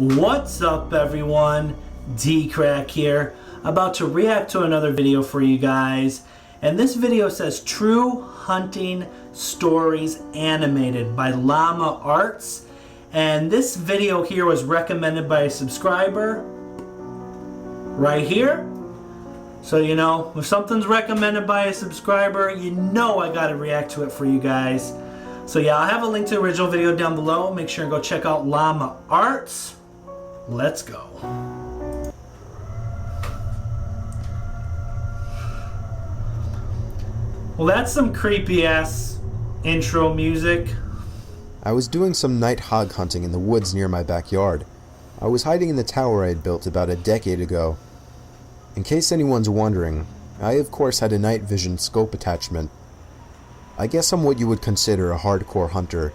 What's up, everyone? D-Crack here, about to react to another video for you guys. And this video says True Hunting Stories Animated by Llama Arts. And this video here was recommended by a subscriber right here. So, you know, if something's recommended by a subscriber, you know I gotta react to it for you guys. So yeah, I'll have a link to the original video down below. Make sure and go check out Llama Arts. Let's go. Well, that's some creepy ass intro music. I was doing some night hog hunting in the woods near my backyard. I was hiding in the tower I had built about a decade ago. In case anyone's wondering, I of course had a night vision scope attachment. I guess I'm what you would consider a hardcore hunter.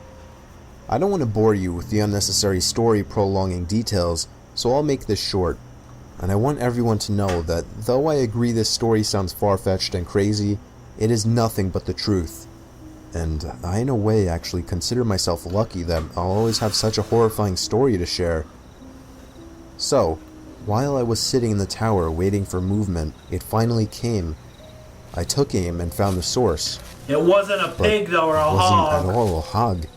I don't want to bore you with the unnecessary story prolonging details, so I'll make this short. And I want everyone to know that though I agree this story sounds far-fetched and crazy, it is nothing but the truth. And I in a way actually consider myself lucky that I'll always have such a horrifying story to share. So, while I was sitting in the tower waiting for movement, it finally came. I took aim and found the source. It wasn't a pig though, or a hog. It wasn't at all a hog,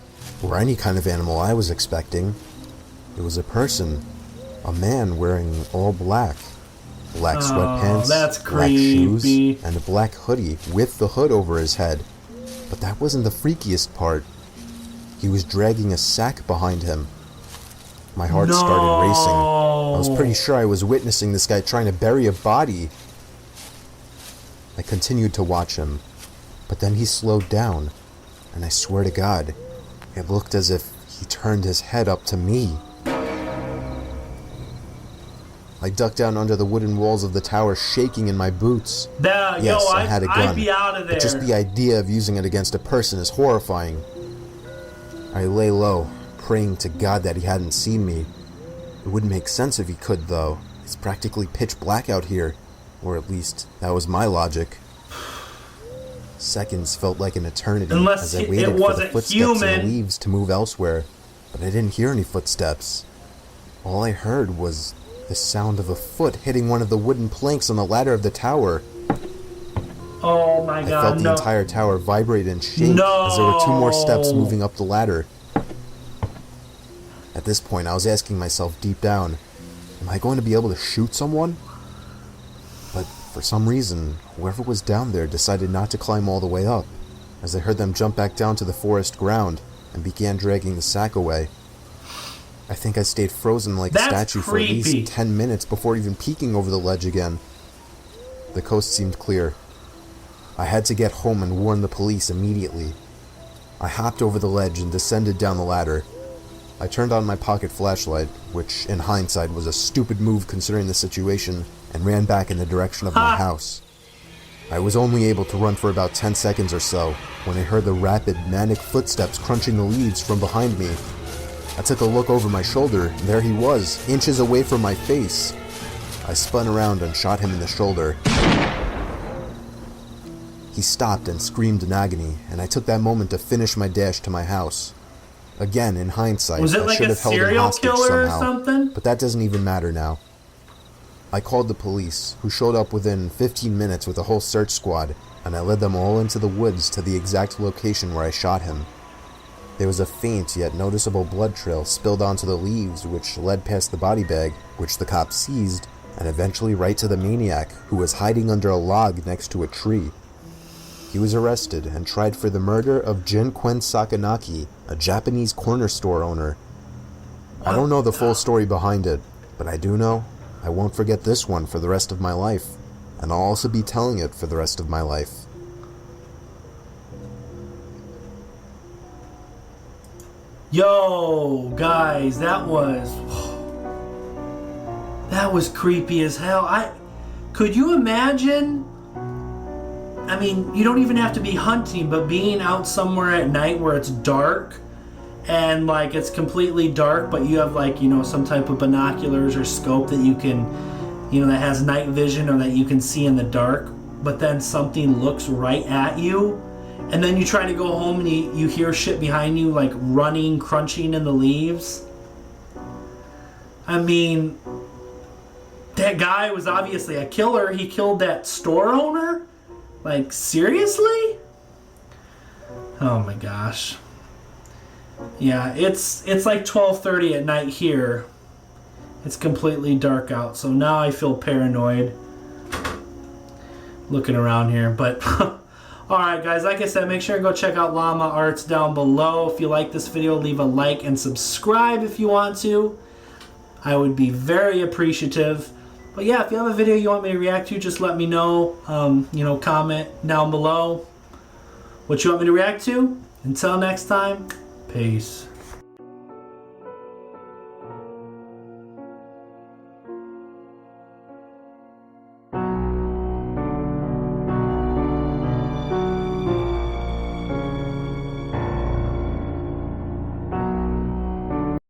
or any kind of animal I was expecting. It was a person, a man wearing all black. Black sweatpants, that's black creepy. shoes, and a black hoodie with the hood over his head. But that wasn't the freakiest part. He was dragging a sack behind him. My heart started racing. I was pretty sure I was witnessing this guy trying to bury a body. I continued to watch him, but then he slowed down, and I swear to God, it looked as if he turned his head up to me. I ducked down under the wooden walls of the tower, shaking in my boots. Yes, I had a gun, I'd be out of there. But just the idea of using it against a person is horrifying. I lay low, praying to God that he hadn't seen me. It wouldn't make sense if he could, though. It's practically pitch black out here. Or at least, that was my logic. Seconds felt like an eternity as I waited for the footsteps in the leaves to move elsewhere. But I didn't hear any footsteps. All I heard was the sound of a foot hitting one of the wooden planks on the ladder of the tower. Oh my God, I felt the entire tower vibrate and shake as there were two more steps moving up the ladder. At this point, I was asking myself deep down, am I going to be able to shoot someone? But for some reason, whoever was down there decided not to climb all the way up, as I heard them jump back down to the forest ground and began dragging the sack away. I think I stayed frozen like a statue for at least 10 minutes before even peeking over the ledge again. The coast seemed clear. I had to get home and warn the police immediately. I hopped over the ledge and descended down the ladder. I turned on my pocket flashlight, which in hindsight was a stupid move considering the situation, and ran back in the direction of my house. I was only able to run for about 10 seconds or so when I heard the rapid, manic footsteps crunching the leaves from behind me. I took a look over my shoulder, and there he was, inches away from my face. I spun around and shot him in the shoulder. He stopped and screamed in agony, and I took that moment to finish my dash to my house. Again, in hindsight, I should have held him hostage somehow, but that doesn't even matter now. I called the police, who showed up within 15 minutes with a whole search squad, and I led them all into the woods to the exact location where I shot him. There was a faint yet noticeable blood trail spilled onto the leaves, which led past the body bag, which the cops seized, and eventually right to the maniac, who was hiding under a log next to a tree. He was arrested and tried for the murder of Jinkwen Sakanaki, a Japanese corner store owner. I don't know the full story behind it, but I do know I won't forget this one for the rest of my life, and I'll also be telling it for the rest of my life. Yo, guys, that was creepy as hell. Could you imagine? I mean, you don't even have to be hunting, but being out somewhere at night where it's dark and like it's completely dark, but you have like, you know, some type of binoculars or scope that you can, you know, that has night vision or that you can see in the dark, but then something looks right at you and then you try to go home and you hear shit behind you like running, crunching in the leaves. I mean, that guy was obviously a killer. He killed that store owner? Like, seriously? Oh my gosh. Yeah, it's like 12:30 at night here. It's completely dark out, so now I feel paranoid looking around here. But alright guys, like I said, make sure to go check out Llama Arts down below. If you like this video, leave a like and subscribe if you want to. I would be very appreciative. But yeah, if you have a video you want me to react to, just let me know. Comment down below what you want me to react to. Until next time, peace.